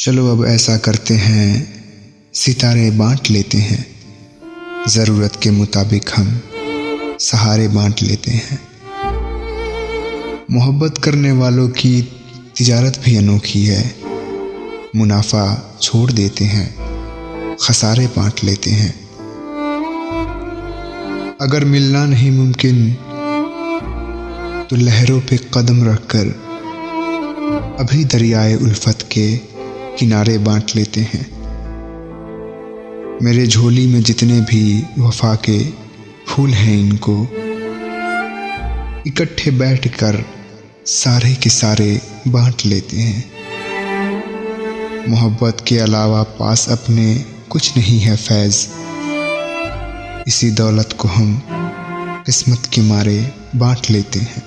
चलो अब ऐसा करते हैं, सितारे बांट लेते हैं, ज़रूरत के मुताबिक हम सहारे बांट लेते हैं। मोहब्बत करने वालों की तिजारत भी अनोखी है, मुनाफा छोड़ देते हैं, खसारे बांट लेते हैं। अगर मिलना नहीं मुमकिन तो लहरों पे कदम रखकर अभी दरियाए उल्फत के किनारे बांट लेते हैं। मेरे झोली में जितने भी वफा के फूल हैं, इनको इकट्ठे बैठकर सारे के सारे बांट लेते हैं। मोहब्बत के अलावा पास अपने कुछ नहीं है फैज़, इसी दौलत को हम किस्मत के मारे बांट लेते हैं।